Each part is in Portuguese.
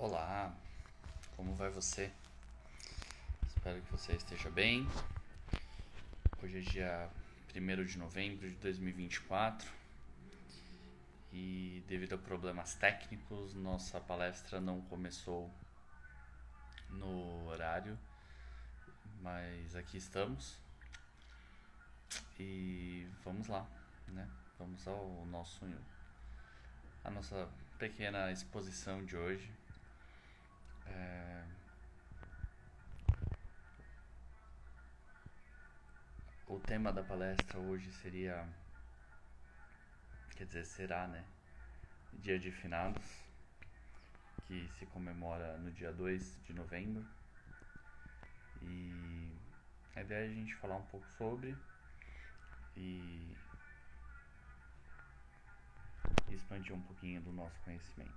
Olá, como vai você? Espero que você esteja bem. Hoje é dia 1º de novembro de 2024 e devido a problemas técnicos, nossa palestra não começou no horário, mas aqui estamos e vamos lá, né? Vamos à nossa pequena exposição de hoje. O tema da palestra hoje será, né? Dia de Finados, que se comemora no dia 2 de novembro. E a ideia é a gente falar um pouco sobre e expandir um pouquinho do nosso conhecimento.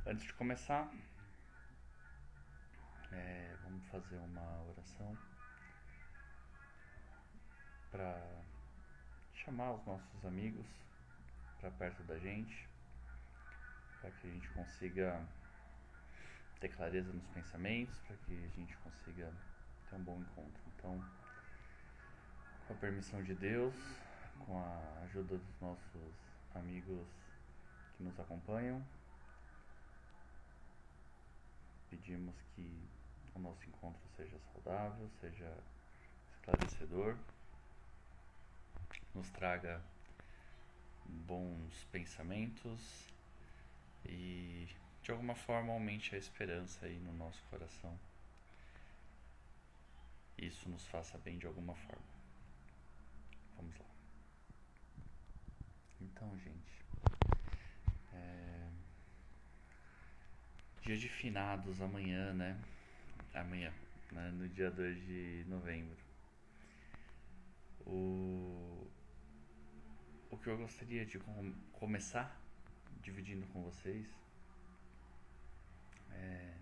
Antes de começar, vamos fazer uma oração para chamar os nossos amigos para perto da gente, para que a gente consiga ter clareza nos pensamentos, para que a gente consiga ter um bom encontro. Então, com a permissão de Deus, com a ajuda dos nossos amigos que nos acompanham, pedimos que o nosso encontro seja saudável, seja esclarecedor, nos traga bons pensamentos e de alguma forma aumente a esperança aí no nosso coração. Isso nos faça bem de alguma forma. Vamos lá. Então, gente, dia de finados amanhã, né? Amanhã, né? No dia 2 de novembro. O que eu gostaria de começar dividindo com vocês é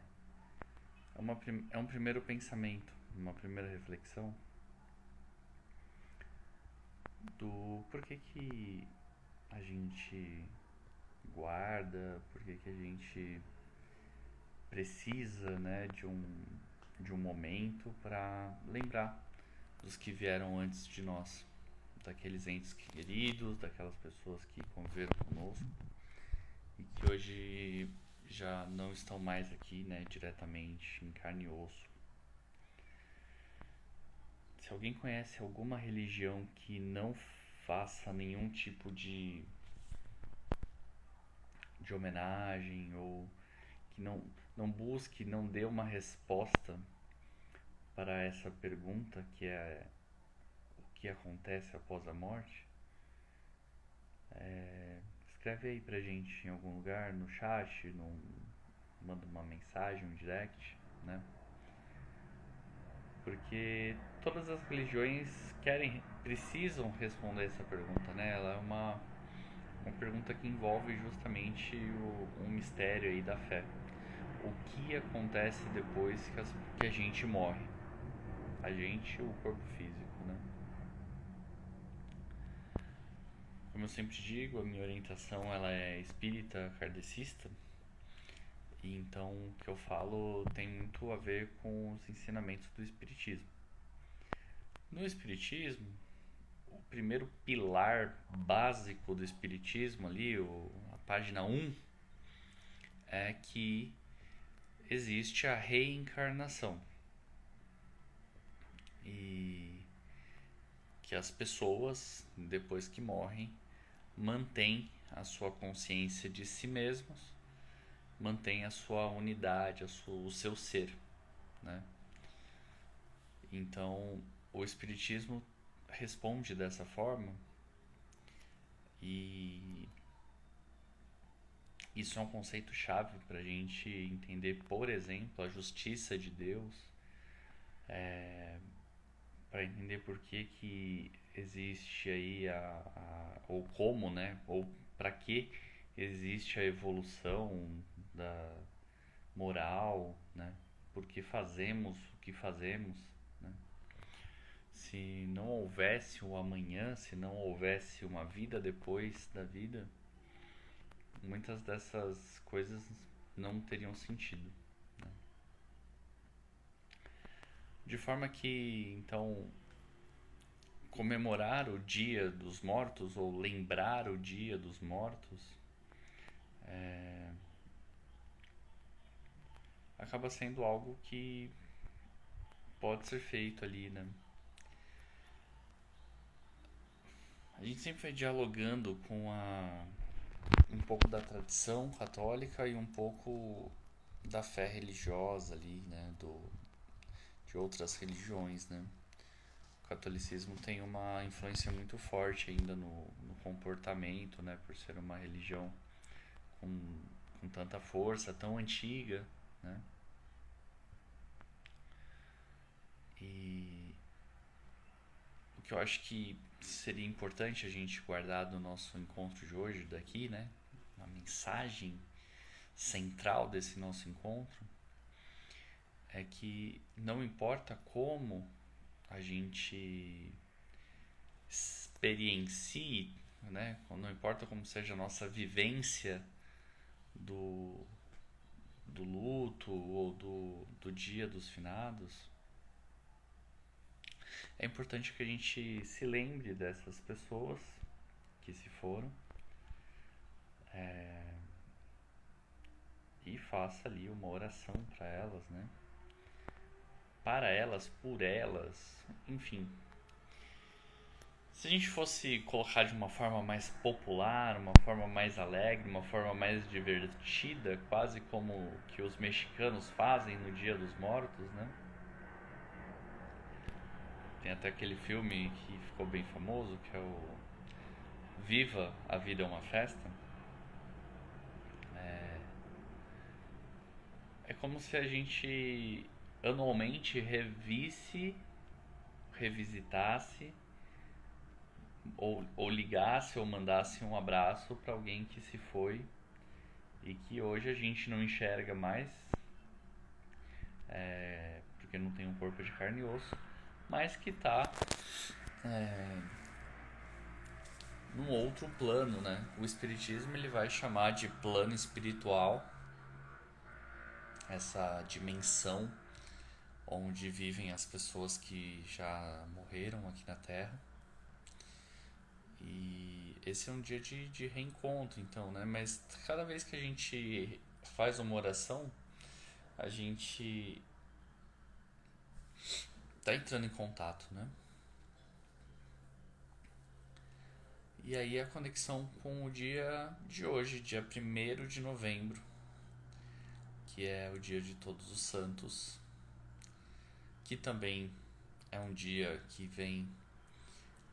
um primeiro pensamento, uma primeira reflexão do porquê que a gente guarda, porquê que a gente precisa, né, de um momento para lembrar dos que vieram antes de nós, daqueles entes queridos, daquelas pessoas que conviveram conosco e que hoje já não estão mais aqui, né, diretamente em carne e osso. Se alguém conhece alguma religião que não faça nenhum tipo de homenagem ou que não busque, não dê uma resposta para essa pergunta que é o que acontece após a morte, escreve aí pra gente em algum lugar, no chat, manda uma mensagem, um direct, né? Porque todas as religiões precisam responder essa pergunta, né? Ela é uma pergunta que envolve justamente um mistério aí da fé. O que acontece depois que a gente morre? A gente, o corpo físico, né? Como eu sempre digo, a minha orientação ela é espírita kardecista, e então o que eu falo tem muito a ver com os ensinamentos do espiritismo. No espiritismo, o primeiro pilar básico do espiritismo ali, a página 1, é que existe a reencarnação e que as pessoas, depois que morrem, mantêm a sua consciência de si mesmos, mantêm a sua unidade, o seu ser, né? Então, o espiritismo responde dessa forma e isso é um conceito chave para a gente entender, por exemplo, a justiça de Deus, para entender por que existe aí ou como, né, ou para que existe a evolução da moral, né, por que fazemos o que fazemos, né? Se não houvesse o amanhã, se não houvesse uma vida depois da vida, muitas dessas coisas não teriam sentido, né? De forma que, então, comemorar o Dia dos Mortos ou lembrar o Dia dos Mortos acaba sendo algo que pode ser feito ali, né? A gente sempre vai dialogando com um pouco da tradição católica e um pouco da fé religiosa ali, né? De outras religiões, né? O catolicismo tem uma influência muito forte ainda no comportamento, né? Por ser uma religião com, com tanta força, tão antiga, né? E o que eu acho que seria importante a gente guardar do nosso encontro de hoje daqui, né? A mensagem central desse nosso encontro é que não importa como a gente experiencie, né? Não importa como seja a nossa vivência do, do luto ou do dia dos finados, é importante que a gente se lembre dessas pessoas que se foram e faça ali uma oração para elas, né? Para elas, por elas, enfim. Se a gente fosse colocar de uma forma mais popular, uma forma mais alegre, uma forma mais divertida, quase como que os mexicanos fazem no Dia dos Mortos, né? Tem até aquele filme que ficou bem famoso, que é o Viva, a Vida é uma Festa. É como se a gente anualmente revisitasse, ou ligasse ou mandasse um abraço para alguém que se foi e que hoje a gente não enxerga mais, porque não tem um corpo de carne e osso, mas que está num outro plano, né? O espiritismo ele vai chamar de plano espiritual essa dimensão onde vivem as pessoas que já morreram aqui na Terra. E esse é um dia de reencontro, então, né? Mas cada vez que a gente faz uma oração, a gente tá entrando em contato, né? E aí a conexão com o dia de hoje, dia 1º de novembro, que é o dia de Todos os Santos, que também é um dia que vem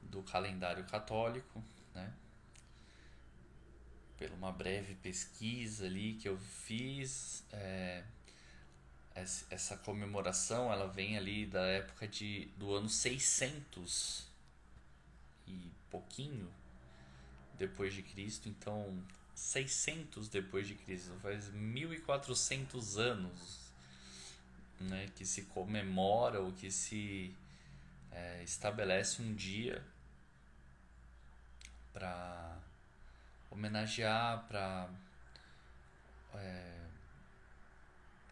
do calendário católico, né? Por uma breve pesquisa ali que eu fiz, essa comemoração ela vem ali da época do ano 600 e pouquinho depois de Cristo, então 600 depois de Cristo, faz 1400 anos, né, que se comemora ou que se estabelece um dia para homenagear, para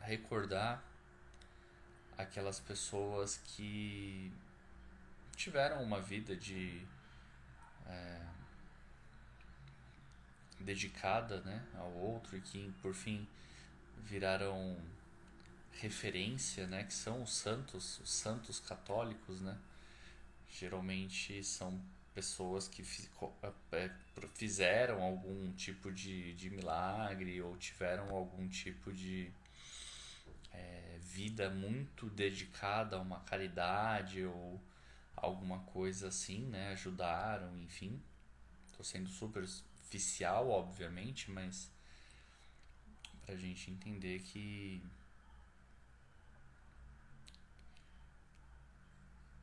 recordar aquelas pessoas que tiveram uma vida dedicada, né, ao outro e que por fim viraram referência, né, que são os santos católicos, né? Geralmente são pessoas que fizeram algum tipo de milagre ou tiveram algum tipo de vida muito dedicada a uma caridade ou alguma coisa assim, né? Ajudaram, enfim. Tô sendo super superficial, obviamente, mas pra gente entender que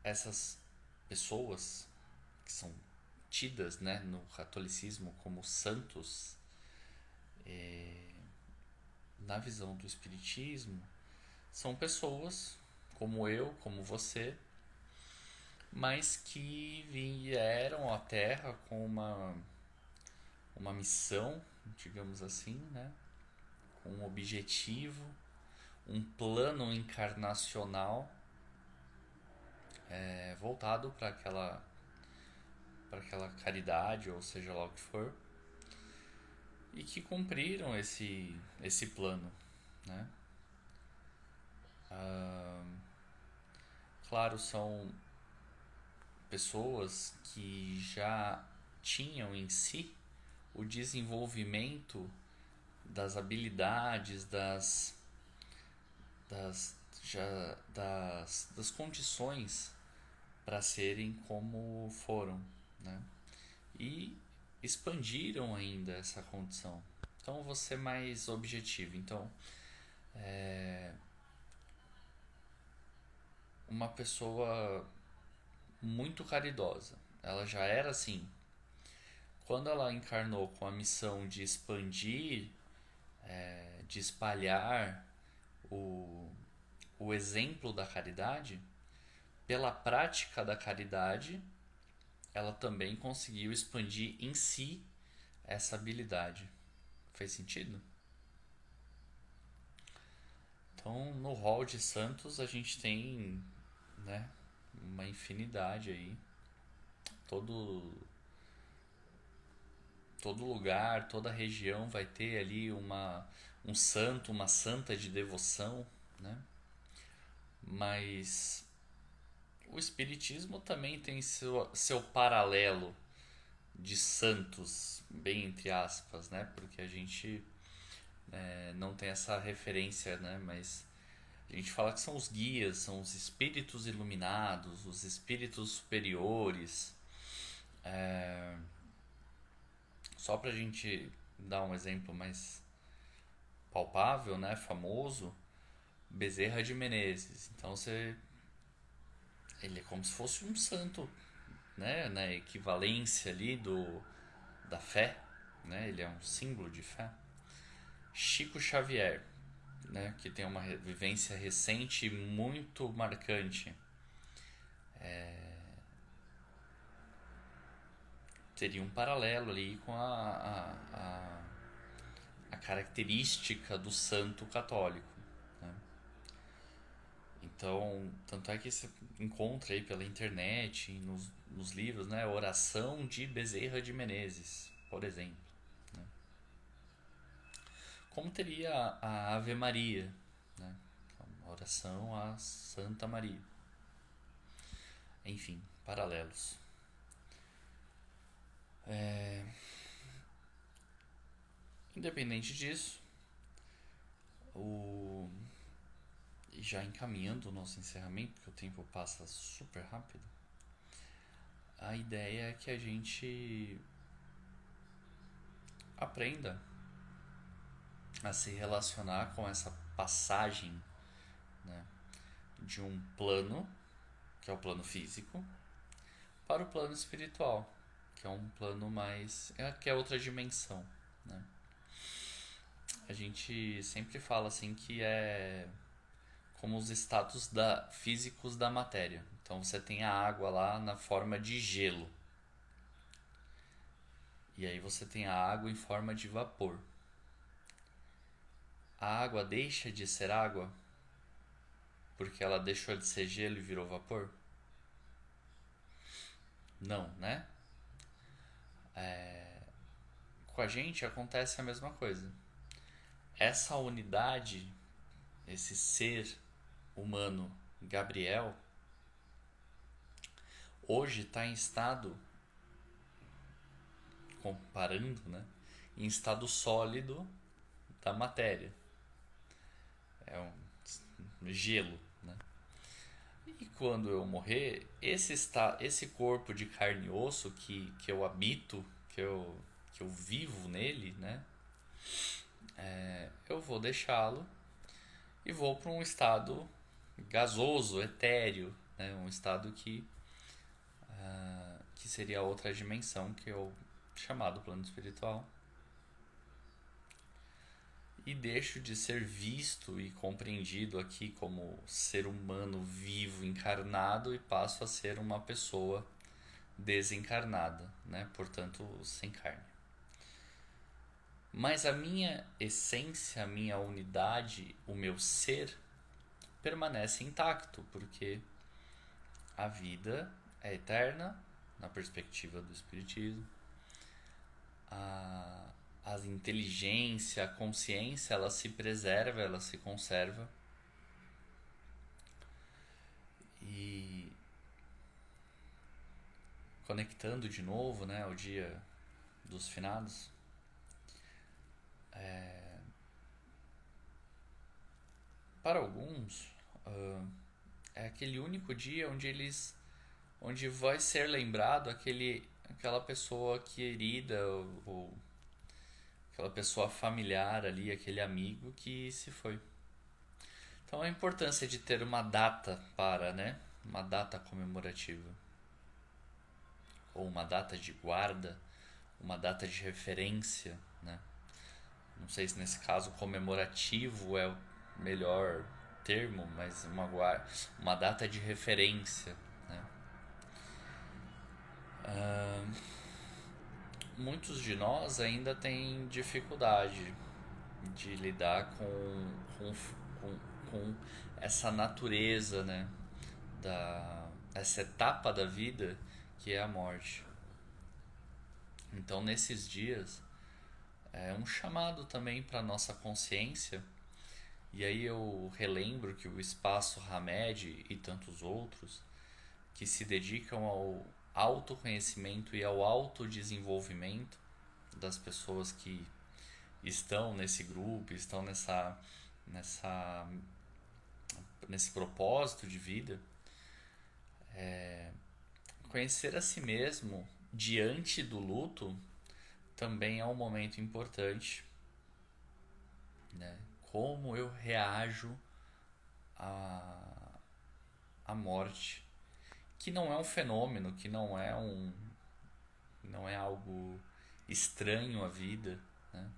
essas pessoas que são tidas, né, no catolicismo como santos, na visão do espiritismo, são pessoas como eu, como você, mas que vieram à Terra com uma missão, digamos assim, né, um objetivo, um plano encarnacional voltado para aquela caridade, ou seja lá o que for, e que cumpriram esse plano, né? Claro, são pessoas que já tinham em si o desenvolvimento das habilidades, das condições para serem como foram, né? E expandiram ainda essa condição. Então, vou ser mais objetivo. Então, uma pessoa muito caridosa, ela já era assim. Quando ela encarnou com a missão de expandir, de espalhar o exemplo da caridade, pela prática da caridade, ela também conseguiu expandir em si essa habilidade. Faz sentido? Então, no hall de santos, a gente tem, né, uma infinidade aí. Todo lugar, toda região vai ter ali um santo, uma santa de devoção, né? Mas o espiritismo também tem seu paralelo de santos, bem entre aspas, né? Porque a gente não tem essa referência, né? Mas a gente fala que são os guias, são os espíritos iluminados, os espíritos superiores. Só pra gente dar um exemplo mais palpável, né? Famoso, Bezerra de Menezes. Então ele é como se fosse um santo, né? Na equivalência ali da fé, né? Ele é um símbolo de fé. Chico Xavier, né? Que tem uma vivência recente muito marcante. Teria um paralelo ali com a característica do santo católico, né? Então, tanto é que você encontra aí pela internet, nos livros, né? Oração de Bezerra de Menezes, por exemplo, né? Como teria a Ave Maria, né? Uma oração a Santa Maria. Enfim, paralelos. Independente disso, e já encaminhando o nosso encerramento, porque o tempo passa super rápido, a ideia é que a gente aprenda a se relacionar com essa passagem, né, de um plano, que é o plano físico, para o plano espiritual, que é um plano mais... que é outra dimensão, né? A gente sempre fala assim que é como os status físicos da matéria. Então você tem a água lá na forma de gelo. E aí você tem a água em forma de vapor. A água deixa de ser água porque ela deixou de ser gelo e virou vapor? Não, né? Com a gente acontece a mesma coisa. Essa unidade, esse ser humano, Gabriel, hoje está em estado, comparando, né, em estado sólido da matéria. É um gelo, né? E quando eu morrer, esse corpo de carne e osso que eu habito, que eu vivo nele, né? Eu vou deixá-lo e vou para um estado gasoso, etéreo, né? Um estado que seria outra dimensão, que é o chamado plano espiritual. E deixo de ser visto e compreendido aqui como ser humano vivo, encarnado, e passo a ser uma pessoa desencarnada, né? Portanto, sem carne. Mas a minha essência, a minha unidade, o meu ser permanece intacto, porque a vida é eterna, na perspectiva do Espiritismo. A inteligência, a consciência, ela se preserva, ela se conserva. E conectando de novo, né, ao dia dos finados, para alguns é aquele único dia onde vai ser lembrado aquela pessoa querida ou aquela pessoa familiar ali, aquele amigo que se foi. Então a importância de ter uma data né, uma data comemorativa ou uma data de guarda, uma data de referência, né? Não sei se nesse caso comemorativo é o melhor termo, mas uma data de referência, né? Muitos de nós ainda têm dificuldade de lidar com essa natureza, né? Essa etapa da vida que é a morte. Então, nesses dias, é um chamado também para nossa consciência. E aí eu relembro que o Espaço Hamed e tantos outros que se dedicam ao autoconhecimento e ao autodesenvolvimento das pessoas que estão nesse grupo, estão nesse propósito de vida, conhecer a si mesmo diante do luto também é um momento importante, né? Como eu reajo à morte, que não é um fenômeno, que não é algo estranho à vida, né?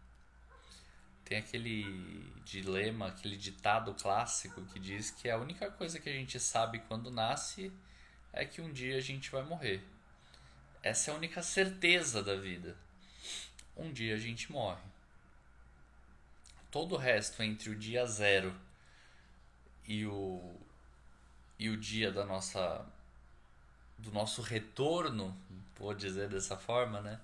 Tem aquele dilema, aquele ditado clássico que diz que a única coisa que a gente sabe quando nasce é que um dia a gente vai morrer. Essa é a única certeza da vida. Um dia a gente morre. Todo o resto entre o dia zero e o dia do nosso retorno, vou dizer dessa forma, né?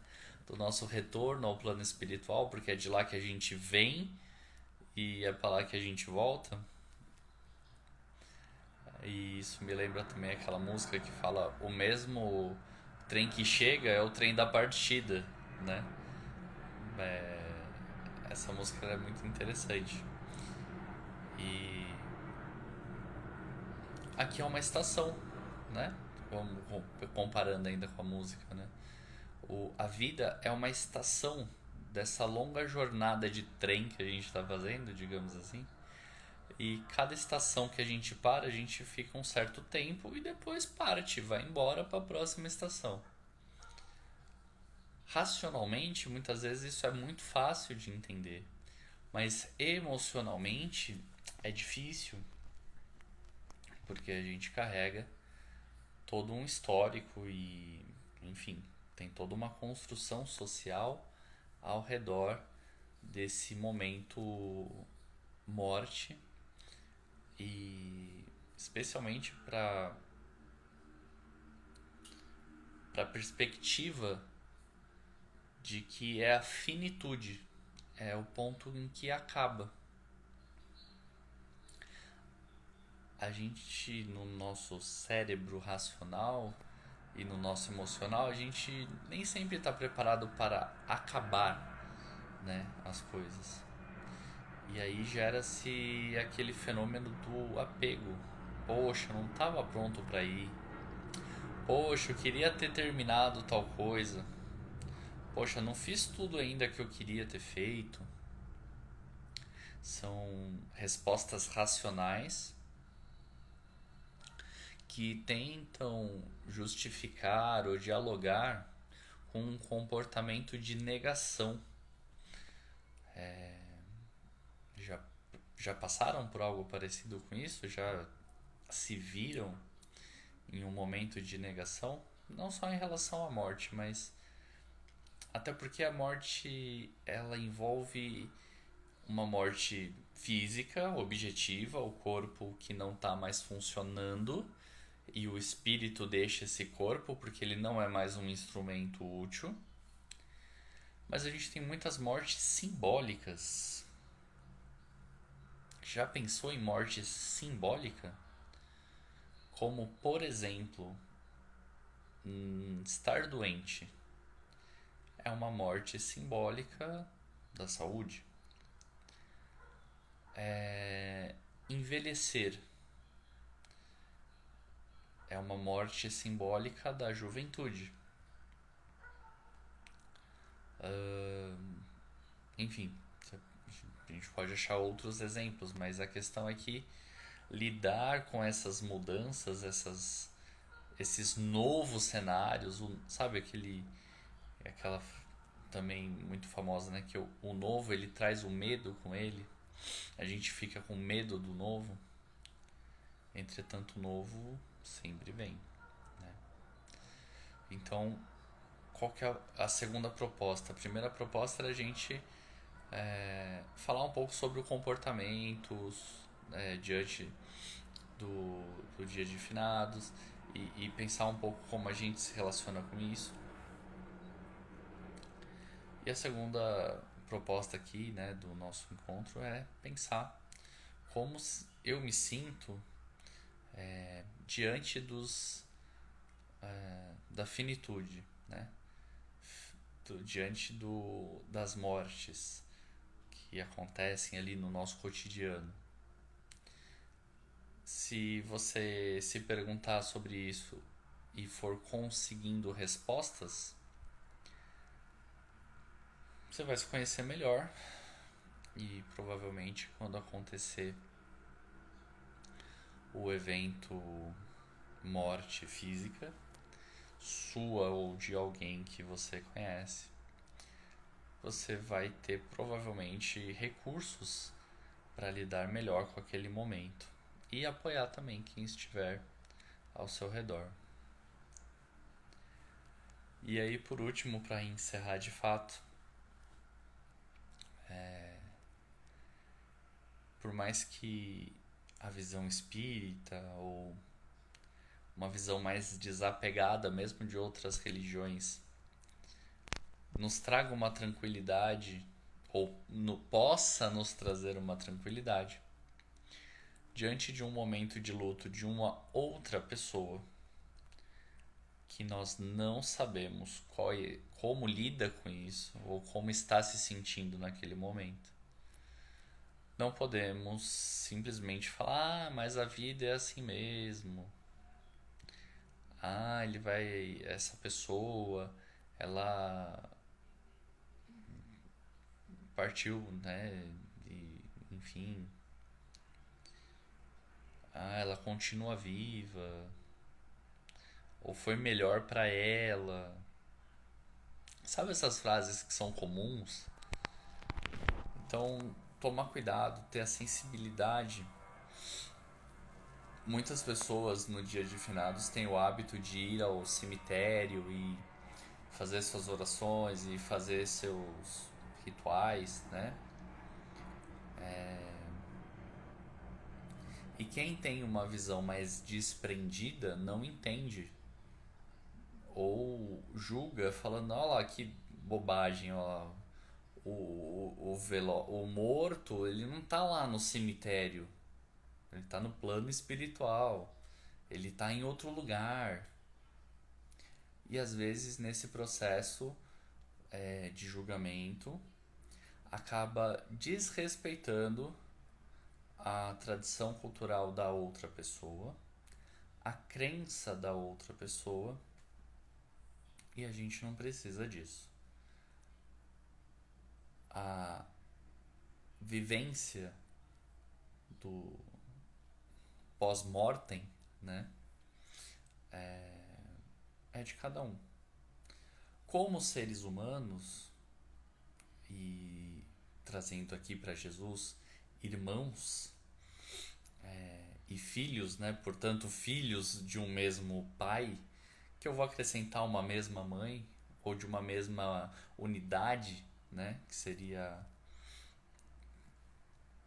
Do nosso retorno ao plano espiritual, porque é de lá que a gente vem e é para lá que a gente volta. E isso me lembra também aquela música que fala: o mesmo trem que chega é o trem da partida, né? Essa música é muito interessante. E aqui é uma estação, né? Comparando ainda com a música, né? A vida é uma estação dessa longa jornada de trem que a gente está fazendo, digamos assim. E cada estação que a gente para, a gente fica um certo tempo e depois parte, vai embora para a próxima estação. Racionalmente, muitas vezes isso é muito fácil de entender, mas emocionalmente é difícil, porque a gente carrega todo um histórico e, enfim, tem toda uma construção social ao redor desse momento morte, e especialmente para a perspectiva de que é a finitude, é o ponto em que acaba. A gente, no nosso cérebro racional e no nosso emocional, a gente nem sempre está preparado para acabar, né, as coisas. E aí gera-se aquele fenômeno do apego. Poxa, não estava pronto para ir. Poxa, eu queria ter terminado tal coisa. Poxa, não fiz tudo ainda que eu queria ter feito. São respostas racionais que tentam justificar ou dialogar com um comportamento de negação. Já passaram por algo parecido com isso? Já se viram em um momento de negação? Não só em relação à morte, mas Até porque a morte, ela envolve uma morte física, objetiva, o corpo que não está mais funcionando e o espírito deixa esse corpo porque ele não é mais um instrumento útil. Mas a gente tem muitas mortes simbólicas. Já pensou em morte simbólica? Como, por exemplo, estar doente é uma morte simbólica da saúde. Envelhecer é uma morte simbólica da juventude. Enfim, a gente pode achar outros exemplos, mas a questão é que lidar com essas mudanças, esses novos cenários, sabe aquela também muito famosa, né, que o novo ele traz o medo com ele, a gente fica com medo do novo, entretanto o novo sempre vem, né? Então, qual que é a segunda proposta? A primeira proposta era a gente falar um pouco sobre o comportamento diante do dia de finados e pensar um pouco como a gente se relaciona com isso. E a segunda proposta aqui, né, do nosso encontro é pensar como eu me sinto diante da finitude, né? Diante das mortes que acontecem ali no nosso cotidiano. Se você se perguntar sobre isso e for conseguindo respostas, você vai se conhecer melhor e provavelmente quando acontecer o evento morte física, sua ou de alguém que você conhece, você vai ter provavelmente recursos para lidar melhor com aquele momento e apoiar também quem estiver ao seu redor. E aí, por último, para encerrar de fato, por mais que a visão espírita ou uma visão mais desapegada mesmo de outras religiões nos traga uma tranquilidade ou possa nos trazer uma tranquilidade diante de um momento de luto de uma outra pessoa que nós não sabemos como lida com isso ou como está se sentindo naquele momento. Não podemos simplesmente falar, mas a vida é assim mesmo. Essa pessoa, ela partiu, né? Enfim. Ela continua viva. Ou foi melhor para ela. Sabe essas frases que são comuns? Então, tomar cuidado, ter a sensibilidade. Muitas pessoas no dia de finados têm o hábito de ir ao cemitério e fazer suas orações e fazer seus rituais, né? E quem tem uma visão mais desprendida não entende ou julga falando, olha lá que bobagem, ó, o morto ele não tá lá no cemitério, ele tá no plano espiritual, ele tá em outro lugar. E às vezes nesse processo de julgamento acaba desrespeitando a tradição cultural da outra pessoa, a crença da outra pessoa, e a gente não precisa disso. A vivência do pós-mortem, né, é de cada um. Como seres humanos, e trazendo aqui para Jesus, irmãos e filhos, né? Portanto, filhos de um mesmo pai, que eu vou acrescentar uma mesma mãe ou de uma mesma unidade, né, que seria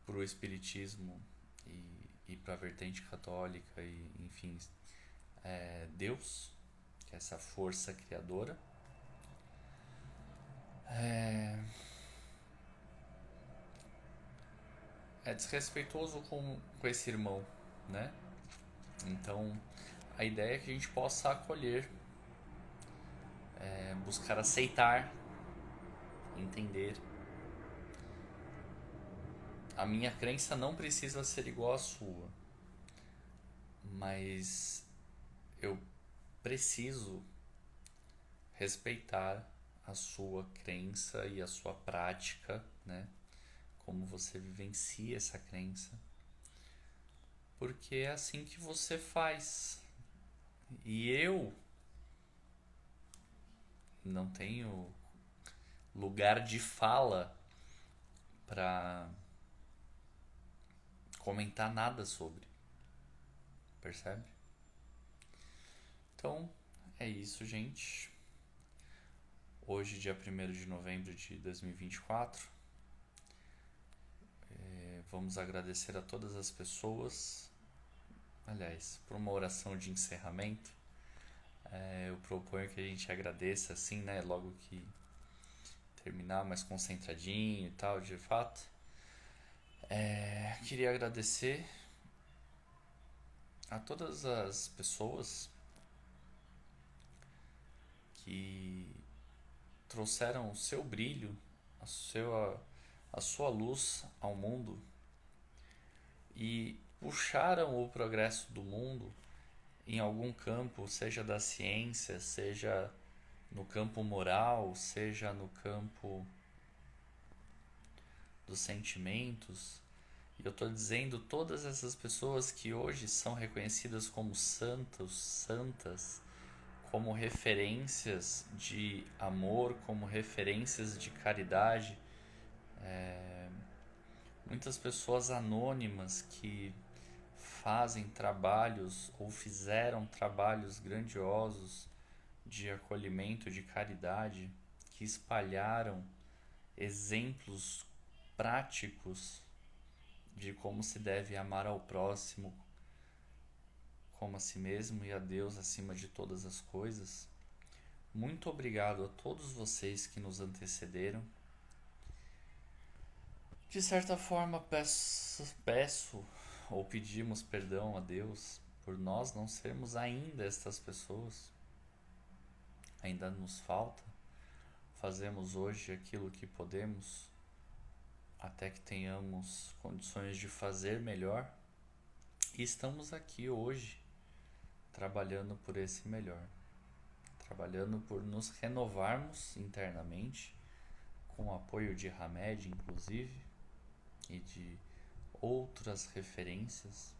para o espiritismo e para a vertente católica e enfim, Deus, que é essa força criadora. É desrespeitoso com esse irmão, né? Então, a ideia é que a gente possa acolher, buscar aceitar, entender. A minha crença não precisa ser igual à sua, mas eu preciso respeitar a sua crença e a sua prática, né? Como você vivencia essa crença, porque é assim que você faz. E eu não tenho lugar de fala para comentar nada sobre, percebe? Então, é isso, gente. Hoje, dia 1º de novembro de 2024, vamos agradecer a todas as pessoas. Aliás, por uma oração de encerramento, eu proponho que a gente agradeça assim, né? Logo que terminar, mais concentradinho e tal, de fato. Queria agradecer a todas as pessoas que trouxeram o seu brilho, a sua luz ao mundo e puxaram o progresso do mundo em algum campo, seja da ciência, seja no campo moral, seja no campo dos sentimentos. E eu estou dizendo todas essas pessoas que hoje são reconhecidas como santos, santas, como referências de amor, como referências de caridade. Muitas pessoas anônimas que fazem trabalhos ou fizeram trabalhos grandiosos de acolhimento, de caridade, que espalharam exemplos práticos de como se deve amar ao próximo como a si mesmo e a Deus acima de todas as coisas. Muito obrigado a todos vocês que nos antecederam. De certa forma, peço ou pedimos perdão a Deus por nós não sermos ainda estas pessoas. Ainda nos falta. Fazemos hoje aquilo que podemos até que tenhamos condições de fazer melhor. E estamos aqui hoje trabalhando por esse melhor. Trabalhando por nos renovarmos internamente, com o apoio de Hamed, inclusive, e de outras referências,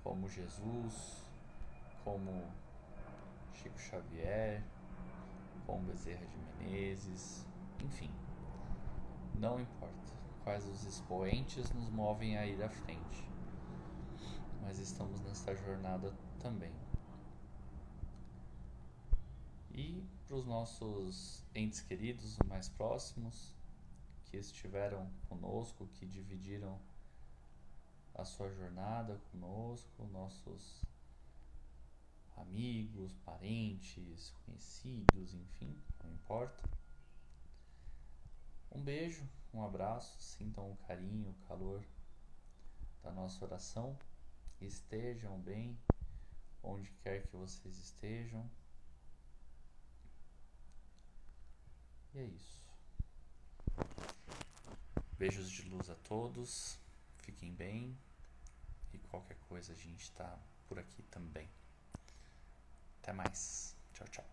como Jesus, como Chico Xavier, como Bezerra de Menezes, enfim, não importa quais os expoentes nos movem a ir à frente, mas estamos nessa jornada também. E para os nossos entes queridos mais próximos, que estiveram conosco, que dividiram a sua jornada conosco, nossos amigos, parentes, conhecidos, enfim, não importa. Um beijo, um abraço, sintam o carinho, o calor da nossa oração. Estejam bem, onde quer que vocês estejam. E é isso. Beijos de luz a todos, fiquem bem e qualquer coisa a gente está por aqui também. Até mais. Tchau, tchau.